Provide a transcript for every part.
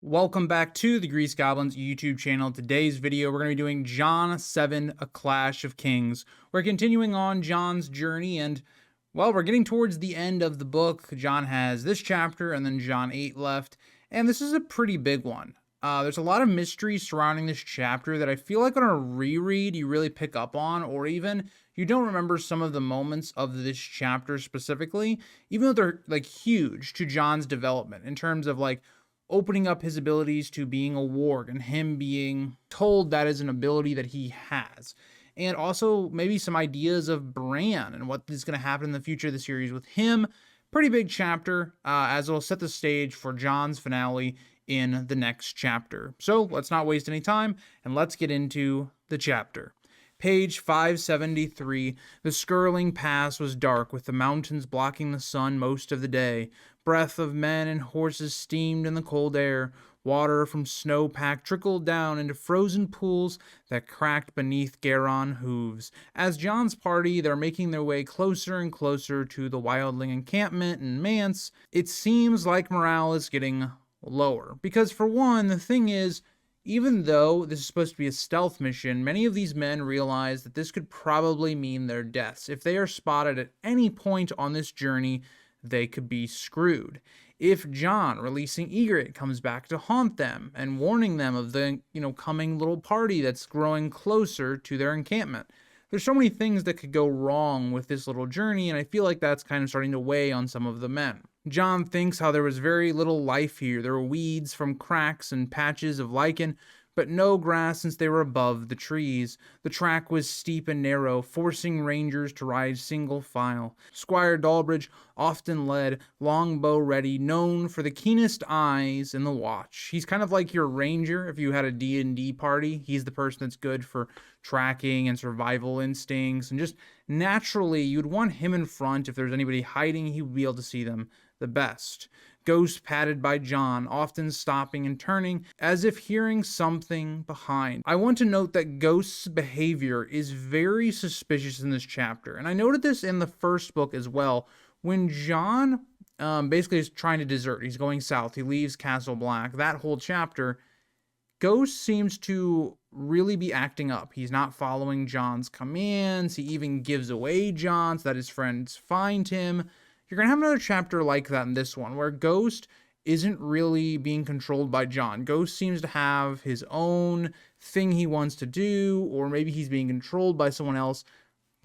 Welcome back to the Grease Goblins YouTube channel. Today's video, we're going to be doing Jon VII, A Clash of Kings. We're continuing on Jon's journey, and, well, we're getting towards the end of the book. Jon has this chapter, and then Jon 8 left, and this is a pretty big one. There's a lot of mystery surrounding this chapter that I feel like on a reread you really pick up on, or even you don't remember some of the moments of this chapter specifically, even though they're, like, huge to Jon's development in terms of, like, opening up his abilities to being a warg and him being told that is an ability that he has. And also maybe some ideas of Bran and what is going to happen in the future of the series with him. Pretty big chapter, as it'll set the stage for Jon's finale in the next chapter. So let's not waste any time and let's get into the chapter. Page 573, the Skirling Pass was dark, with the mountains blocking the sun most of the day. Breath of men and horses steamed in the cold air. Water from snowpack trickled down into frozen pools that cracked beneath Garon hooves. As Jon's party, they're making their way closer and closer to the wildling encampment in Mance, it seems like morale is getting lower. Because for one, the thing is, even though this is supposed to be a stealth mission, many of these men realize that this could probably mean their deaths. If they are spotted at any point on this journey, they could be screwed. If Jon, releasing Egret, comes back to haunt them and warning them of the, coming little party that's growing closer to their encampment. There's so many things that could go wrong with this little journey, and I feel like that's kind of starting to weigh on some of the men. Jon thinks how there was very little life here. There were weeds from cracks and patches of lichen, but no grass since they were above the trees. The track was steep and narrow, forcing rangers to ride single file. Squire Dalbridge often led, longbow ready, known for the keenest eyes in the watch. He's kind of like your ranger if you had a D&D party. He's the person that's good for tracking and survival instincts, and just naturally you'd want him in front. If there's anybody hiding, he would be able to see them the best. Ghost padded by Jon, often stopping and turning, as if hearing something behind. I want to note that Ghost's behavior is very suspicious in this chapter, and I noted this in the first book as well. When Jon basically is trying to desert, he's going south, he leaves Castle Black, that whole chapter, Ghost seems to really be acting up. He's not following Jon's commands, he even gives away Jon so that his friends find him. You're going to have another chapter like that in this one, where Ghost isn't really being controlled by Jon. Ghost seems to have his own thing he wants to do, or maybe he's being controlled by someone else,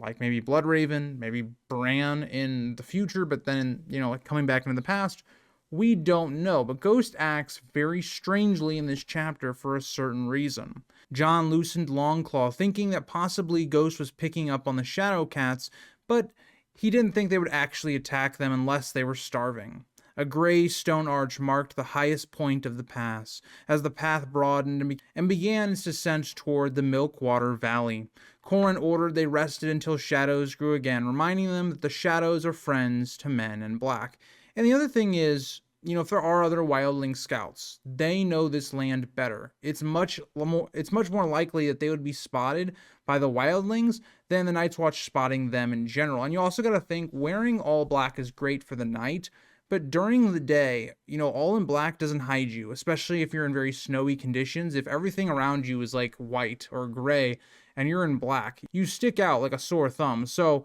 like maybe Bloodraven, maybe Bran in the future, but then, like coming back into the past. We don't know, but Ghost acts very strangely in this chapter for a certain reason. Jon loosened Longclaw, thinking that possibly Ghost was picking up on the Shadow Cats, but he didn't think they would actually attack them unless they were starving. A gray stone arch marked the highest point of the pass, as the path broadened and began its descent toward the Milkwater Valley. Qhorin ordered they rested until shadows grew again, reminding them that the shadows are friends to men in black. And the other thing is, if there are other wildling scouts, they know this land better. It's much more likely that they would be spotted by the wildlings than the Night's Watch spotting them in general. And you also got to think, wearing all black is great for the night, but during the day, all in black doesn't hide you, especially if you're in very snowy conditions. If everything around you is like white or gray and you're in black, you stick out like a sore thumb. So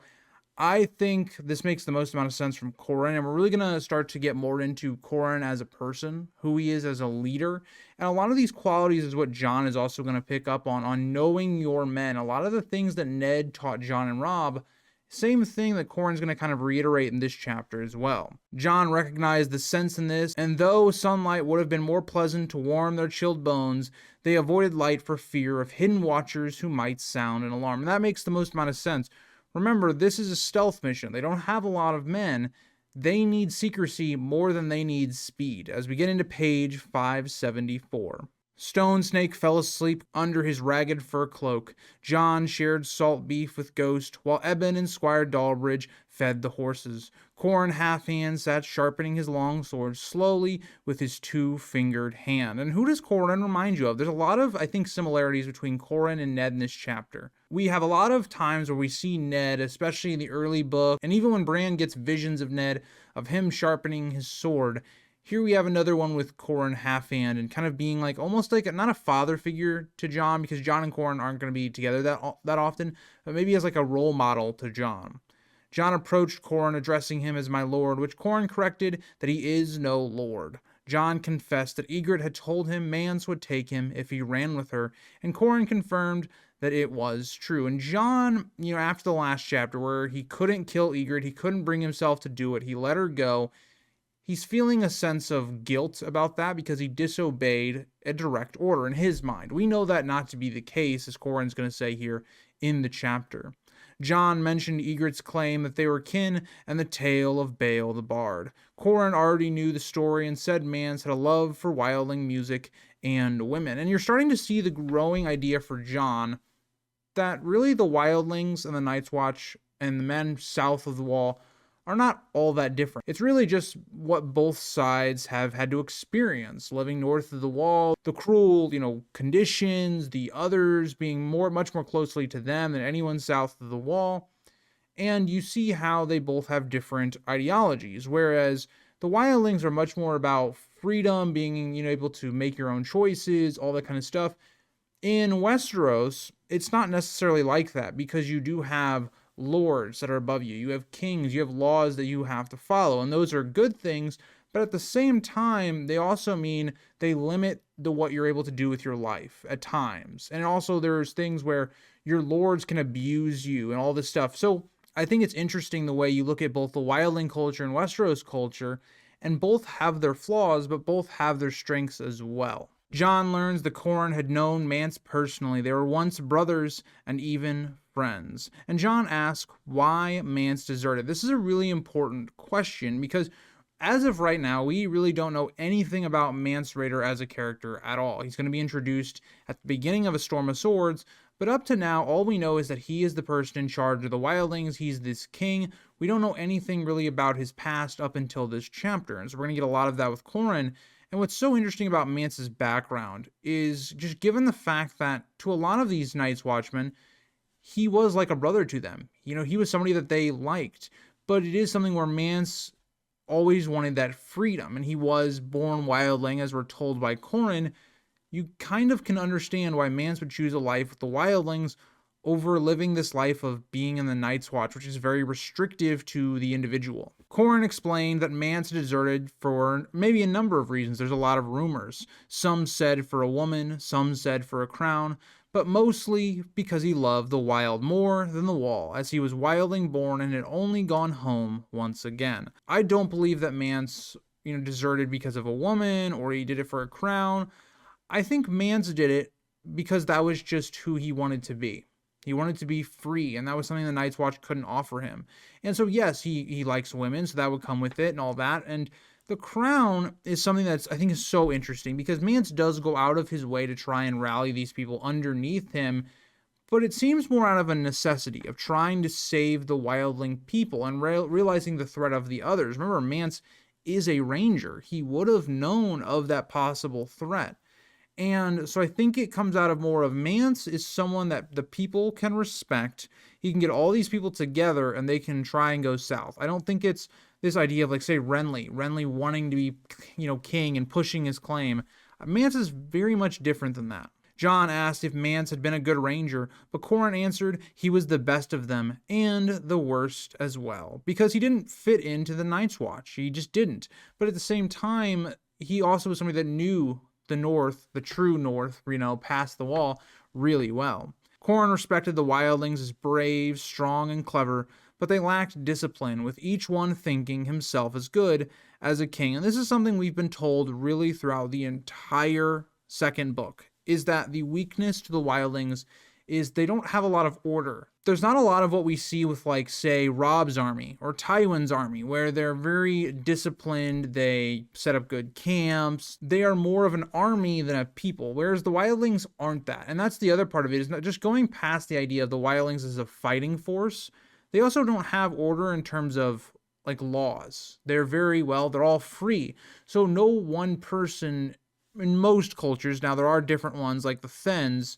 I think this makes the most amount of sense from Qhorin, and we're really going to start to get more into Qhorin as a person, who he is as a leader, and a lot of these qualities is what Jon is also going to pick up on knowing your men. A lot of the things that Ned taught Jon and Robb, same thing that Qhorin's going to kind of reiterate in this chapter as well. Jon recognized the sense in this, and though sunlight would have been more pleasant to warm their chilled bones, they avoided light for fear of hidden watchers who might sound an alarm. And that makes the most amount of sense. Remember, this is a stealth mission. They don't have a lot of men. They need secrecy more than they need speed, as we get into page 574. Stone Snake fell asleep under his ragged fur cloak. Jon shared salt beef with Ghost, while Eben and Squire Dalbridge fed the horses. Qhorin Halfhand sat sharpening his long sword slowly with his two-fingered hand. And who does Qhorin remind you of? There's a lot of, I think, similarities between Qhorin and Ned in this chapter. We have a lot of times where we see Ned, especially in the early book, and even when Bran gets visions of Ned, of him sharpening his sword, Here we have another one with Qhorin Halfhand and kind of being like almost like not a father figure to Jon, because Jon and Qhorin aren't going to be together that often, but maybe as like a role model to Jon. Jon approached Qhorin, addressing him as my lord, which Qhorin corrected that he is no lord. Jon confessed that Ygritte had told him Mance would take him if he ran with her, and Qhorin confirmed that it was true. And Jon, after the last chapter where he couldn't kill Ygritte, he couldn't bring himself to do it, he let her go. He's feeling a sense of guilt about that because he disobeyed a direct order in his mind. We know that not to be the case, as Qhorin's going to say here in the chapter. Jon mentioned Ygritte's claim that they were kin and the tale of Bael the Bard. Qhorin already knew the story and said Mance had a love for wildling music and women. And you're starting to see the growing idea for Jon that really the wildlings and the Night's Watch and the men south of the wall are not all that different. It's really just what both sides have had to experience living north of the wall, the cruel, conditions, the others being much more closely to them than anyone south of the wall. And you see how they both have different ideologies, whereas the wildlings are much more about freedom, being, able to make your own choices, all that kind of stuff. In Westeros, it's not necessarily like that, because you do have lords that are above you. You have kings, you have laws that you have to follow, and those are good things, but at the same time, they also mean they limit what you're able to do with your life at times. And also there's things where your lords can abuse you and all this stuff. So I think it's interesting the way you look at both the wildling culture and Westeros culture, and both have their flaws, but both have their strengths as well. Jon learns that Qhorin had known Mance personally. They were once brothers and even friends. And Jon asks why Mance deserted. This is a really important question because as of right now, we really don't know anything about Mance Rayder as a character at all. He's going to be introduced at the beginning of A Storm of Swords, but up to now, all we know is that he is the person in charge of the wildlings. He's this king. We don't know anything really about his past up until this chapter, and so we're going to get a lot of that with Qhorin. And what's so interesting about Mance's background is just given the fact that to a lot of these Night's Watchmen, he was like a brother to them. He was somebody that they liked, but it is something where Mance always wanted that freedom, and he was born wildling, as we're told by Qhorin. You kind of can understand why Mance would choose a life with the wildlings over living this life of being in the Night's Watch, which is very restrictive to the individual. Qhorin explained that Mance deserted for maybe a number of reasons. There's a lot of rumors. Some said for a woman, some said for a crown, but mostly because he loved the wild more than the wall, as he was wildling born and had only gone home once again. I don't believe that Mance, deserted because of a woman or he did it for a crown. I think Mance did it because that was just who he wanted to be. He wanted to be free, and that was something the Night's Watch couldn't offer him. And so, yes, he likes women, so that would come with it and all that. And the crown is something that's, I think, is so interesting, because Mance does go out of his way to try and rally these people underneath him, but it seems more out of a necessity of trying to save the wildling people and realizing the threat of the others. Remember, Mance is a ranger. He would have known of that possible threat. And so I think it comes out of more of Mance is someone that the people can respect. He can get all these people together and they can try and go south. I don't think it's this idea of, like, say, Renly wanting to be, king and pushing his claim. Mance is very much different than that. Jon asked if Mance had been a good ranger, but Qhorin answered he was the best of them and the worst as well, because he didn't fit into the Night's Watch. He just didn't. But at the same time, he also was somebody that knew the North, the true North, past the wall, really well. Qhorin respected the wildlings as brave, strong, and clever, but they lacked discipline, with each one thinking himself as good as a king. And this is something we've been told really throughout the entire second book, is that the weakness to the wildlings is they don't have a lot of order. There's not a lot of what we see with, like, say, Robb's army or Tywin's army, where they're very disciplined, they set up good camps, they are more of an army than a people, whereas the wildlings aren't that. And that's the other part of it, is not just going past the idea of the wildlings as a fighting force. They also don't have order in terms of, like, laws. They're all free. So no one person, in most cultures, now there are different ones like the Thenns,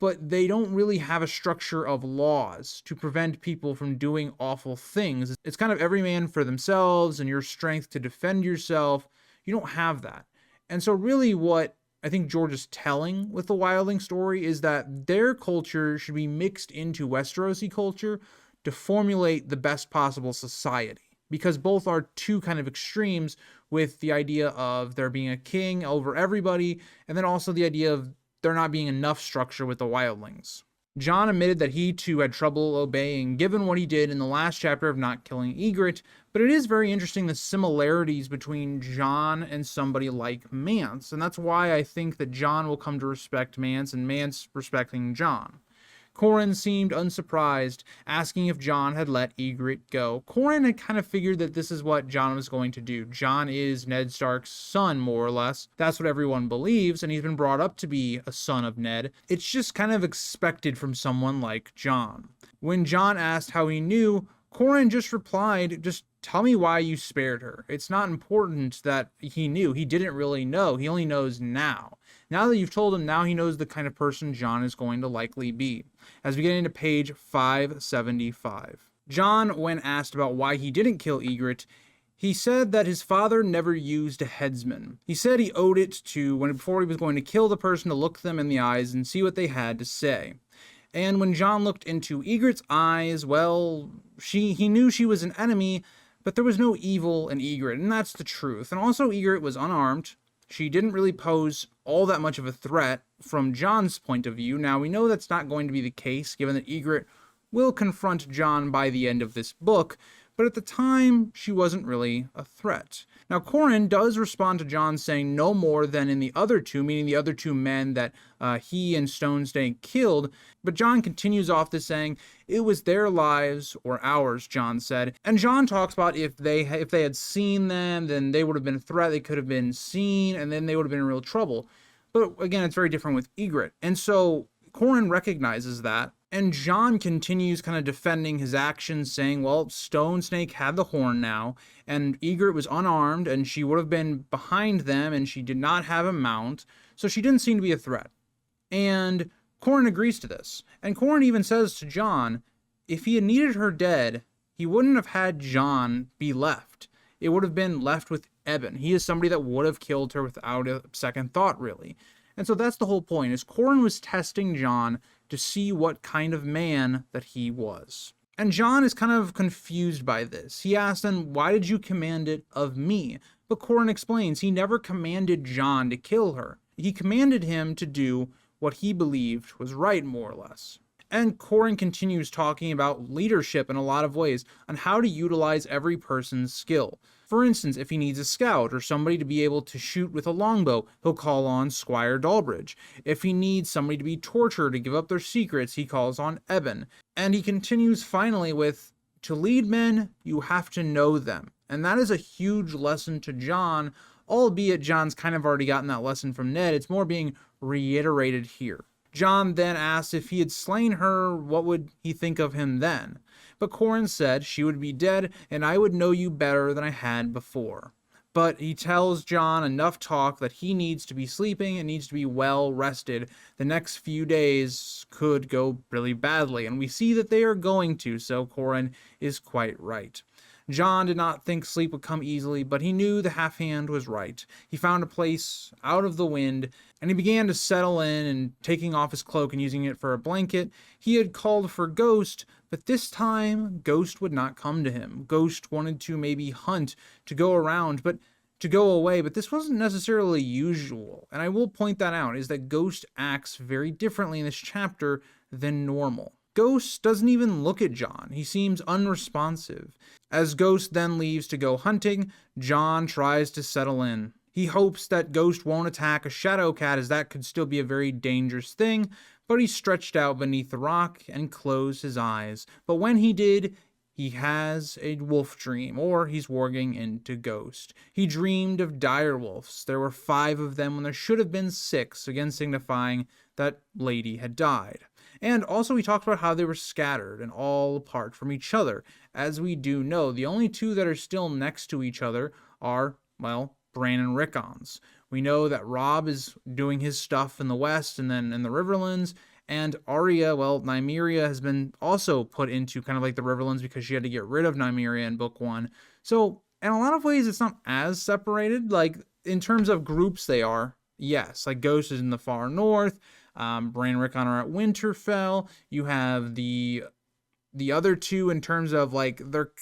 but they don't really have a structure of laws to prevent people from doing awful things. It's kind of every man for themselves and your strength to defend yourself. You don't have that. And so really what I think George is telling with the wildling story is that their culture should be mixed into Westerosi culture to formulate the best possible society. Because both are two kind of extremes, with the idea of there being a king over everybody, and then also the idea of there not being enough structure with the wildlings. Jon admitted that he too had trouble obeying, given what he did in the last chapter of not killing Ygritte, but it is very interesting the similarities between Jon and somebody like Mance, and that's why I think that Jon will come to respect Mance and Mance respecting Jon. Qhorin seemed unsurprised, asking if Jon had let Ygritte go. Qhorin had kind of figured that this is what Jon was going to do. Jon is Ned Stark's son, more or less. That's what everyone believes, and he's been brought up to be a son of Ned. It's just kind of expected from someone like Jon. When Jon asked how he knew, Qhorin just replied, just tell me why you spared her. It's not important that he knew. He didn't really know. He only knows now. Now that you've told him, now he knows the kind of person Jon is going to likely be. As we get into page 575. Jon, when asked about why he didn't kill Ygritte, he said that his father never used a headsman. He said he owed it to before he was going to kill the person to look them in the eyes and see what they had to say. And when Jon looked into Ygritte's eyes, well, he knew she was an enemy, but there was no evil in Ygritte, and that's the truth. And also Ygritte was unarmed. She didn't really pose all that much of a threat from Jon's point of view. Now, we know that's not going to be the case, given that Ygritte will confront Jon by the end of this book, but at the time, she wasn't really a threat. Now, Qhorin does respond to Jon saying no more than in the other two, meaning the other two men that he and Stone Snake killed, but Jon continues off this saying, it was their lives or ours, Jon said. And Jon talks about if they had seen them, then they would have been a threat, they could have been seen, and then they would have been in real trouble. But again, it's very different with Ygritte. And so Qhorin recognizes that, and Jon continues kind of defending his actions, saying, well, Stone Snake had the horn now, and Ygritte was unarmed, and she would have been behind them, and she did not have a mount, so she didn't seem to be a threat. And Qhorin agrees to this. And Qhorin even says to Jon, if he had needed her dead, he wouldn't have had Jon be left. It would have been left with Eben. He is somebody that would have killed her without a second thought, really. And so that's the whole point, is Qhorin was testing Jon to see what kind of man that he was. And Jon is kind of confused by this. He asks him, why did you command it of me? But Qhorin explains he never commanded Jon to kill her. He commanded him to do what he believed was right, more or less. And Qhorin continues talking about leadership in a lot of ways, on how to utilize every person's skill. For instance, if he needs a scout or somebody to be able to shoot with a longbow, he'll call on Squire Dalbridge. If he needs somebody to be tortured to give up their secrets, he calls on Eben. And he continues finally with, to lead men, you have to know them. And that is a huge lesson to Jon, albeit Jon's kind of already gotten that lesson from Ned. It's more being reiterated here. Jon then asked if he had slain her, what would he think of him then? But Qhorin said she would be dead, and I would know you better than I had before. But he tells Jon enough talk that he needs to be sleeping and needs to be well rested. The next few days could go really badly, and we see that they are going to, so Qhorin is quite right. Jon did not think sleep would come easily, but he knew the Halfhand was right. He found a place out of the wind, and he began to settle in, and taking off his cloak and using it for a blanket. He had called for Ghost, but this time Ghost would not come to him. Ghost wanted to maybe hunt, to go around, but to go away, but this wasn't necessarily usual. And I will point that out, is that Ghost acts very differently in this chapter than normal. Ghost doesn't even look at Jon. He seems unresponsive. As Ghost then leaves to go hunting, Jon tries to settle in. He hopes that Ghost won't attack a shadow cat, as that could still be a very dangerous thing, but he stretched out beneath the rock and closed his eyes. But when he did, he has a wolf dream, or he's warging into Ghost. He dreamed of dire wolves. There were 5 of them when there should have been 6, again signifying that Lady had died. And also he talked about how they were scattered and all apart from each other. As we do know, the only 2 that are still next to each other are, well, Bran and Rickons. We know that Robb is doing his stuff in the west and then in the Riverlands, and Arya, well, Nymeria has been also put into kind of like the Riverlands because she had to get rid of Nymeria in book 1. So In a lot of ways, it's not as separated. Like, in terms of groups, they are. Yes, like Ghost is in the far north. Bran and Rickon are at Winterfell. You have the other two in terms of like they're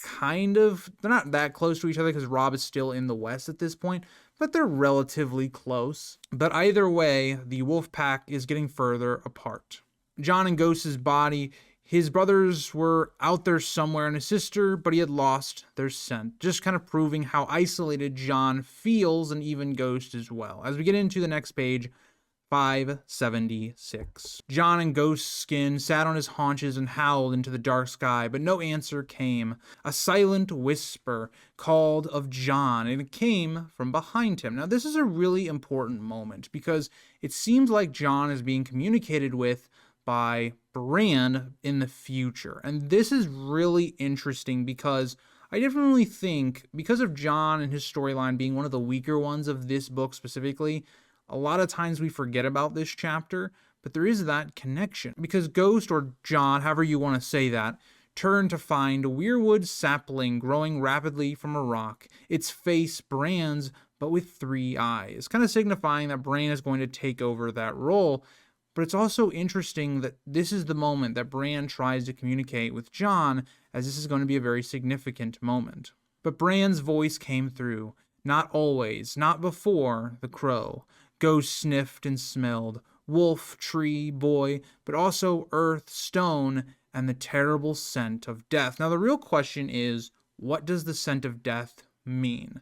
not that close to each other because Robb is still in the west at this point, but they're relatively close. But either way, the wolf pack is getting further apart. Jon and Ghost's body, his brothers were out there somewhere and his sister, but he had lost their scent, just kind of proving how isolated Jon feels, and even Ghost as well. As we get into the next page, 576. Jon and Ghost's skin sat on his haunches and howled into the dark sky, but no answer came. A silent whisper called of Jon, and it came from behind him. Now, this is a really important moment because it seems like Jon is being communicated with by Bran in the future. And this is really interesting because I definitely think, because of Jon and his storyline being one of the weaker ones of this book specifically, a lot of times we forget about this chapter, but there is that connection. Because Ghost, or Jon, however you want to say that, turned to find a weirwood sapling growing rapidly from a rock, its face Bran's, but with 3 eyes, kind of signifying that Bran is going to take over that role. But it's also interesting that this is the moment that Bran tries to communicate with Jon, as this is going to be a very significant moment. But Bran's voice came through. Not always, not before the crow. Ghost sniffed and smelled. Wolf, tree, boy, but also earth, stone, and the terrible scent of death. Now the real question is, what does the scent of death mean?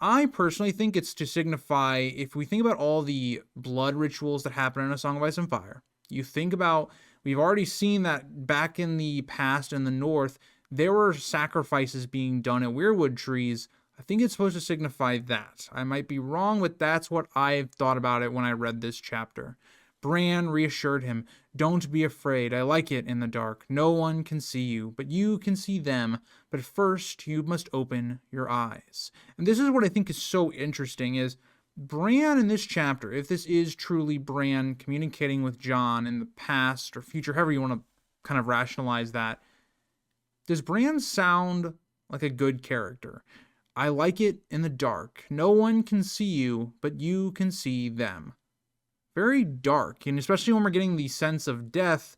I personally think it's to signify, if we think about all the blood rituals that happen in A Song of Ice and Fire, you think about, we've already seen that back in the past in the north, there were sacrifices being done at weirwood trees. I think it's supposed to signify that. I might be wrong, but that's what I thought about it when I read this chapter. Bran reassured him, "Don't be afraid. I like it in the dark. No one can see you, but you can see them. But first, you must open your eyes." And this is what I think is so interesting, is Bran in this chapter, if this is truly Bran communicating with Jon in the past or future, however you want to kind of rationalize that, does Bran sound like a good character? I like it in the dark. No one can see you, but you can see them. Very dark, and especially when we're getting the sense of death,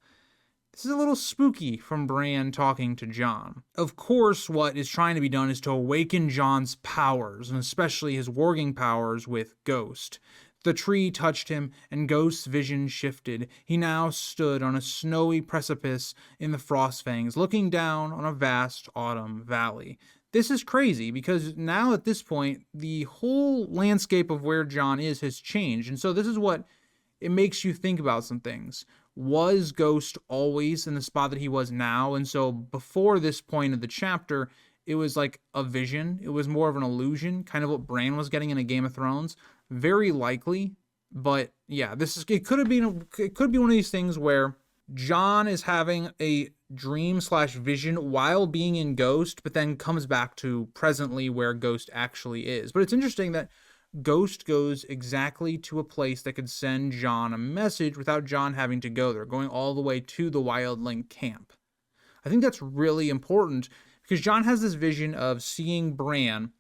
this is a little spooky from Bran talking to Jon. Of course, what is trying to be done is to awaken Jon's powers, and especially his warging powers with Ghost. The tree touched him, and Ghost's vision shifted. He now stood on a snowy precipice in the Frostfangs, looking down on a vast autumn valley. This is crazy, because now at this point, the whole landscape of where Jon is has changed, and so this is what it makes you think about some things. Was Ghost always in the spot that he was now? And so before this point of the chapter, it was like a vision. It was more of an illusion, kind of what Bran was getting in a Game of Thrones. Very likely, but yeah, it could be one of these things where Jon is having a dream/vision while being in Ghost, but then comes back to presently where Ghost actually is. But it's interesting that Ghost goes exactly to a place that could send Jon a message without Jon having to go there, going all the way to the wildling camp. I think that's really important because Jon has this vision of seeing Bran,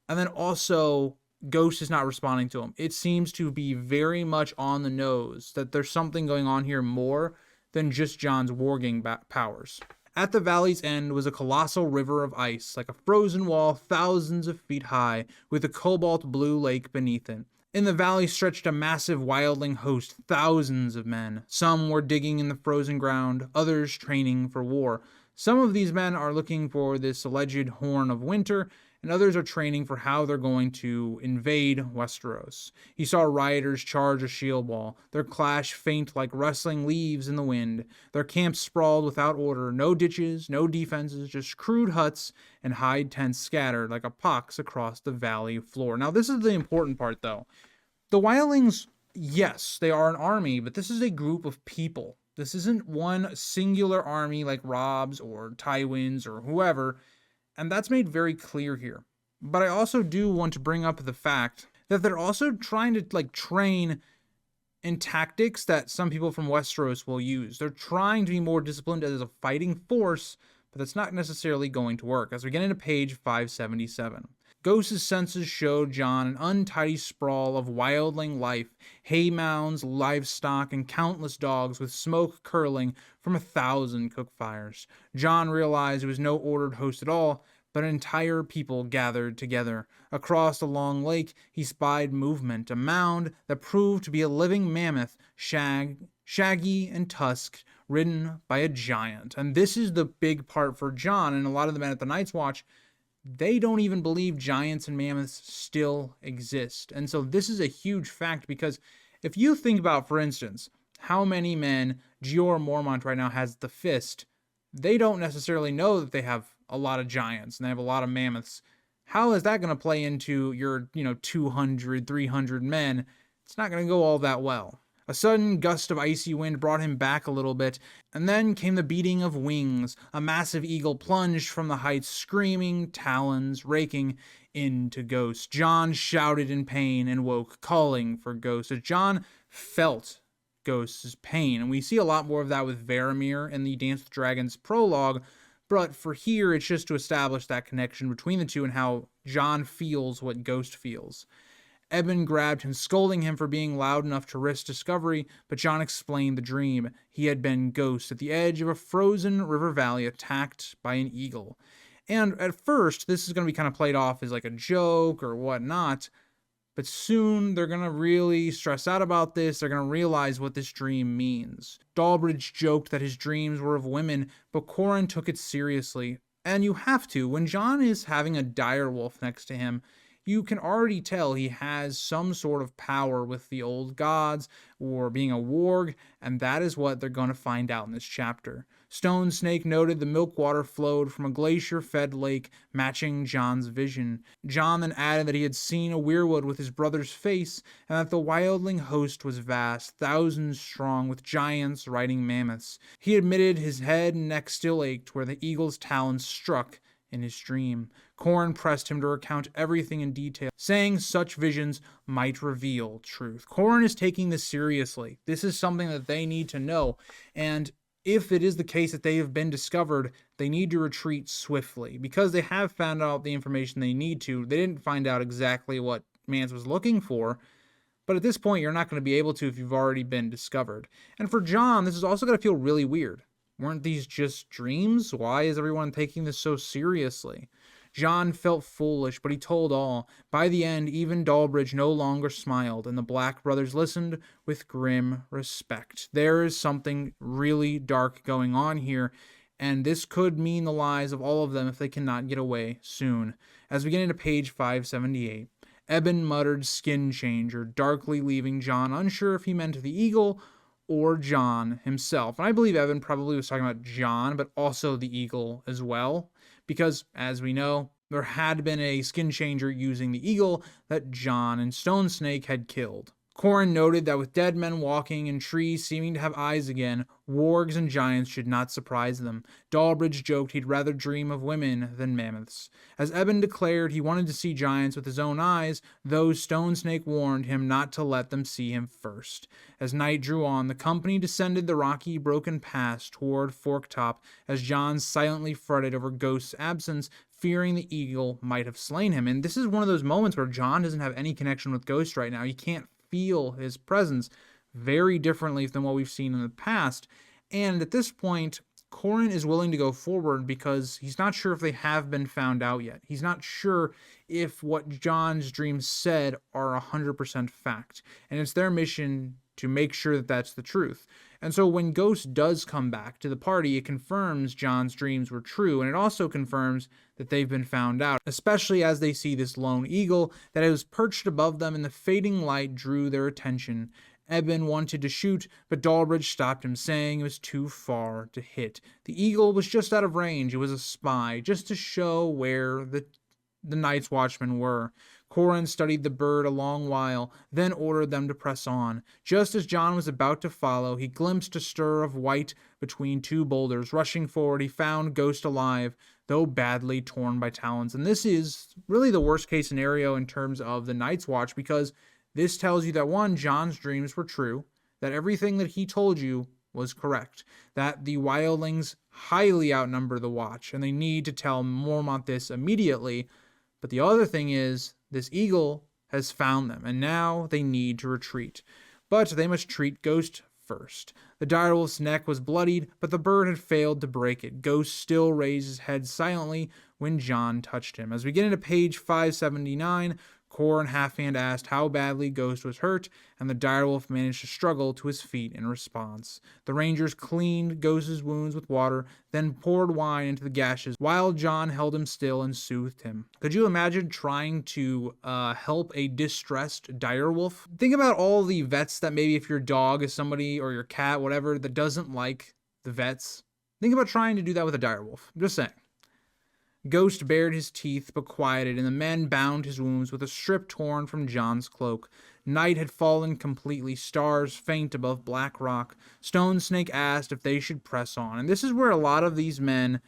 and then also Ghost is not responding to him. It seems to be very much on the nose that there's something going on here more than just Jon's warging powers. At the valley's end was a colossal river of ice, like a frozen wall thousands of feet high, with a cobalt blue lake beneath it. In the valley stretched a massive wildling host, thousands of men. Some were digging in the frozen ground, others training for war. Some of these men are looking for this alleged Horn of Winter, and others are training for how they're going to invade Westeros. He saw rioters charge a shield wall, their clash faint like rustling leaves in the wind. Their camps sprawled without order, no ditches, no defenses, just crude huts and hide tents scattered like a pox across the valley floor. Now this is the important part though. The wildlings, yes, they are an army, but this is a group of people. This isn't one singular army like Robb's or Tywin's or whoever. And that's made very clear here. But I also do want to bring up the fact that they're also trying to train in tactics that some people from Westeros will use. They're trying to be more disciplined as a fighting force, but that's not necessarily going to work. As we get into page 577. Ghost's senses showed Jon an untidy sprawl of wildling life, hay mounds, livestock, and countless dogs with smoke curling from 1,000 cook fires. Jon realized it was no ordered host at all, but an entire people gathered together. Across the long lake, he spied movement, a mound that proved to be a living mammoth, shaggy and tusked, ridden by a giant. And this is the big part for Jon and a lot of the men at the Night's Watch. They don't even believe giants and mammoths still exist. And so this is a huge fact, because if you think about, for instance, how many men Jeor Mormont right now has the fist, they don't necessarily know that they have a lot of giants and they have a lot of mammoths. How is that going to play into your, 200, 300 men? It's not going to go all that well. A sudden gust of icy wind brought him back a little bit, and then came the beating of wings. A massive eagle plunged from the heights, screaming, talons raking into Ghost. Jon shouted in pain and woke, calling for Ghost. As Jon felt Ghost's pain, and we see a lot more of that with Varamir in the Dance with Dragons prologue, but for here, it's just to establish that connection between the two and how Jon feels what Ghost feels. Eben grabbed him, scolding him for being loud enough to risk discovery, but Jon explained the dream. He had been Ghost at the edge of a frozen river valley, attacked by an eagle. And at first, this is going to be kind of played off as like a joke or whatnot, but soon they're going to really stress out about this. They're going to realize what this dream means. Dalbridge joked that his dreams were of women, but Qhorin took it seriously. And you have to. When Jon is having a direwolf next to him, you can already tell he has some sort of power with the old gods or being a warg, and that is what they're going to find out in this chapter. Stone Snake noted the milk water flowed from a glacier-fed lake, matching Jon's vision. Jon then added that he had seen a weirwood with his brother's face, and that the wildling host was vast, thousands strong, with giants riding mammoths. He admitted his head and neck still ached where the eagle's talons struck in his dream. Qhorin pressed him to recount everything in detail, saying such visions might reveal truth. Qhorin is taking this seriously. This is something that they need to know, and if it is the case that they have been discovered, they need to retreat swiftly, because they have found out the information they need to. They didn't find out exactly what Mance was looking for, but at this point you're not going to be able to if you've already been discovered. And for Jon, this is also going to feel really weird. Weren't these just dreams? Why is everyone taking this so seriously? Jon felt foolish, but he told all. By the end, even Dalbridge no longer smiled, and the Black brothers listened with grim respect. There is something really dark going on here, and this could mean the lives of all of them if they cannot get away soon. As we get into page 578, Eben muttered skin changer, darkly leaving Jon unsure if he meant the eagle or Jon himself. And I believe Eben probably was talking about Jon, but also the eagle as well, because, as we know, there had been a skin changer using the eagle that Jon and Stone Snake had killed. Qhorin noted that with dead men walking and trees seeming to have eyes again, wargs and giants should not surprise them. Dalbridge joked he'd rather dream of women than mammoths. As Eben declared he wanted to see giants with his own eyes, though Stone Snake warned him not to let them see him first. As night drew on, the company descended the rocky, broken pass toward Forktop, as Jon silently fretted over Ghost's absence, fearing the eagle might have slain him. And this is one of those moments where Jon doesn't have any connection with Ghost right now. He can't feel his presence, very differently than what we've seen in the past. And at this point, Qhorin is willing to go forward because he's not sure if they have been found out yet. He's not sure if what Jon's dreams said are 100% fact. And it's their mission to make sure that that's the truth. And so when Ghost does come back to the party, it confirms Jon's dreams were true, and it also confirms that they've been found out, especially as they see this lone eagle that was perched above them, and the fading light drew their attention. Eben wanted to shoot, but Dalbridge stopped him, saying it was too far to hit. The eagle was just out of range. It was a spy, just to show where the Night's Watchmen were. Qhorin studied the bird a long while, then ordered them to press on. Just as Jon was about to follow, he glimpsed a stir of white between two boulders. Rushing forward, he found Ghost alive, though badly torn by talons. And this is really the worst case scenario in terms of the Night's Watch, because this tells you that, one, Jon's dreams were true, that everything that he told you was correct, that the wildlings highly outnumber the Watch, and they need to tell Mormont this immediately. But the other thing is, this eagle has found them, and now they need to retreat. But they must treat Ghost first. The direwolf's neck was bloodied, but the bird had failed to break it. Ghost still raised his head silently when Jon touched him. As we get into page 579, Qhorin Halfhand asked how badly Ghost was hurt, and the direwolf managed to struggle to his feet in response. The rangers cleaned Ghost's wounds with water, then poured wine into the gashes, while Jon held him still and soothed him. Could you imagine trying to help a distressed direwolf? Think about all the vets that maybe if your dog is somebody, or your cat, whatever, that doesn't like the vets. Think about trying to do that with a direwolf. I'm just saying. Ghost bared his teeth but quieted, and the men bound his wounds with a strip torn from Jon's cloak. Night had fallen completely, stars faint above black rock. Stone Snake asked if they should press on, and this is where a lot of these men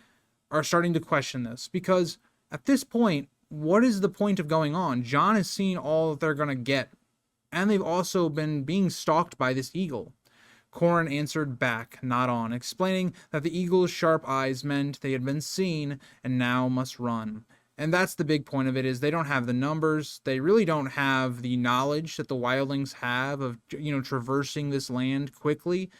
are starting to question this, because at this point, what is the point of going on? Jon has seen all that they're going to get, and they've also been being stalked by this eagle. Qhorin answered back, not on, explaining that the eagle's sharp eyes meant they had been seen and now must run. And that's the big point of it, is they don't have the numbers. They really don't have the knowledge that the wildlings have of, traversing this land quickly.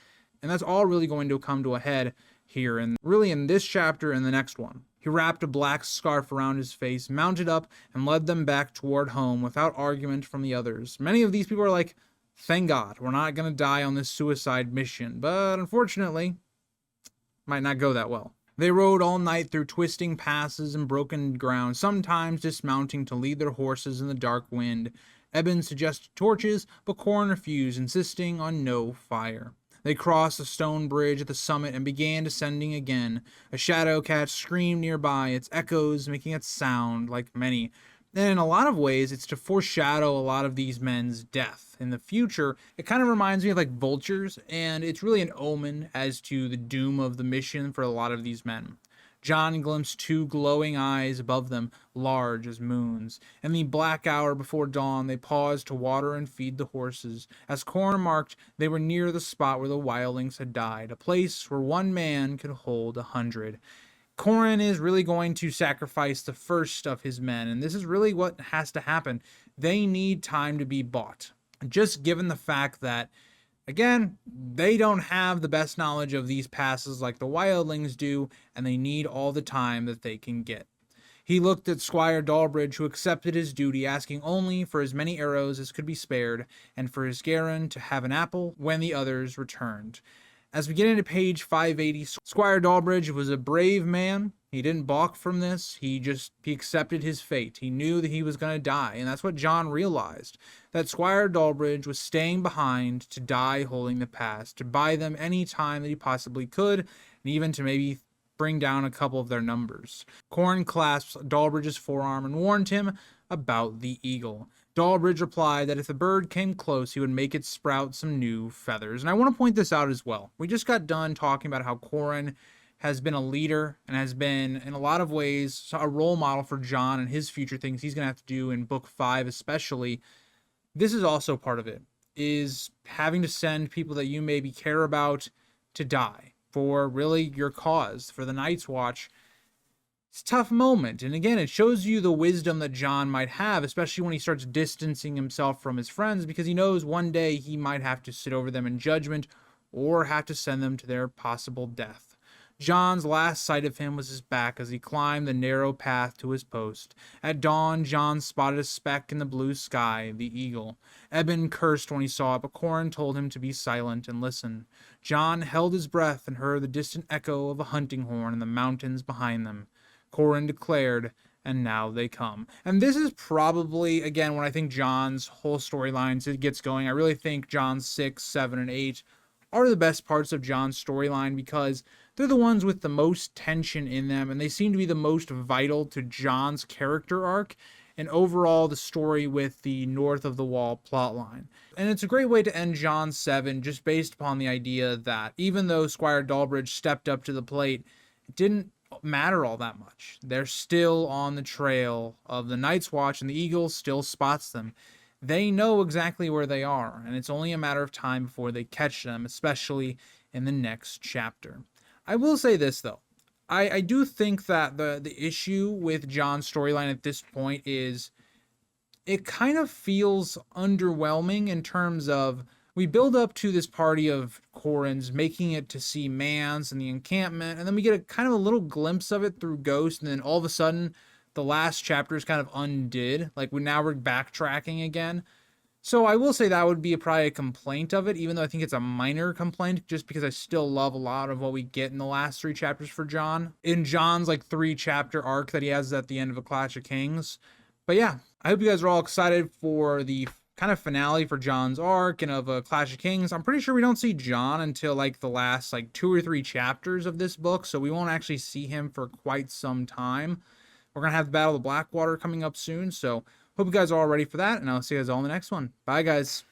And that's all really going to come to a head here, and really in this chapter and the next one. He wrapped a black scarf around his face, mounted up, and led them back toward home without argument from the others. Many of these people are like, thank God, we're not going to die on this suicide mission, but unfortunately, might not go that well. They rode all night through twisting passes and broken ground, sometimes dismounting to lead their horses in the dark wind. Eben suggested torches, but Qhorin refused, insisting on no fire. They crossed the stone bridge at the summit and began descending again. A shadow cat screamed nearby, its echoes making it sound like many. And in a lot of ways, it's to foreshadow a lot of these men's death. In the future, it kind of reminds me of like vultures, and it's really an omen as to the doom of the mission for a lot of these men. Jon glimpsed two glowing eyes above them, large as moons. In the black hour before dawn, they paused to water and feed the horses. As Qhorin remarked, they were near the spot where the wildlings had died, a place where one man could hold 100. Qhorin is really going to sacrifice the first of his men, and this is really what has to happen. They need time to be bought. Just given the fact that, again, they don't have the best knowledge of these passes like the wildlings do, and they need all the time that they can get. He looked at Squire Dalbridge, who accepted his duty, asking only for as many arrows as could be spared, and for his Qhorin to have an apple when the others returned. As we get into page 580, Squire Dalbridge was a brave man. He didn't balk from this. He accepted his fate. He knew that he was going to die, and that's what Jon realized, that Squire Dalbridge was staying behind to die holding the pass, to buy them any time that he possibly could, and even to maybe bring down a couple of their numbers. Qhorin clasped Dalbridge's forearm and warned him about the eagle. Dalbridge replied that if the bird came close, he would make it sprout some new feathers. And I want to point this out as well. We just got done talking about how Qhorin has been a leader and has been, in a lot of ways, a role model for Jon and his future things he's going to have to do in Book 5 especially. This is also part of it, is having to send people that you maybe care about to die for really your cause, for the Night's Watch. It's a tough moment, and again, it shows you the wisdom that Jon might have, especially when he starts distancing himself from his friends, because he knows one day he might have to sit over them in judgment or have to send them to their possible death. Jon's last sight of him was his back as he climbed the narrow path to his post. At dawn, Jon spotted a speck in the blue sky, the eagle. Eben cursed when he saw it, but Qhorin told him to be silent and listen. Jon held his breath and heard the distant echo of a hunting horn in the mountains behind them. Qhorin declared, and now they come. And this is probably, again, when I think Jon's whole storyline gets going, I really think Jon 6, 7, and 8 are the best parts of Jon's storyline because they're the ones with the most tension in them, and they seem to be the most vital to Jon's character arc and overall the story with the North of the Wall plotline. And it's a great way to end Jon 7 just based upon the idea that even though Squire Dalbridge stepped up to the plate, it didn't matter all that much. They're still on the trail of the Night's Watch, and the eagle still spots them. They know exactly where they are, and it's only a matter of time before they catch them, especially in the next chapter. I will say this, though. I do think that the issue with Jon's storyline at this point is it kind of feels underwhelming in terms of we build up to this party of Qhorin's making it to see Mance and the encampment, and then we get a kind of a little glimpse of it through Ghost, and then all of a sudden the last chapter is kind of undid. Like we're backtracking again. So I will say that would be probably a complaint of it, even though I think it's a minor complaint, just because I still love a lot of what we get in the last 3 chapters for Jon. In Jon's like 3-chapter arc that he has at the end of A Clash of Kings. But yeah, I hope you guys are all excited for the kind of finale for Jon's arc and of A Clash of Kings. I'm pretty sure we don't see Jon until like the last like 2 or 3 chapters of this book, so we won't actually see him for quite some time. We're going to have the Battle of Blackwater coming up soon, so hope you guys are all ready for that, and I'll see you guys all in the next one. Bye, guys.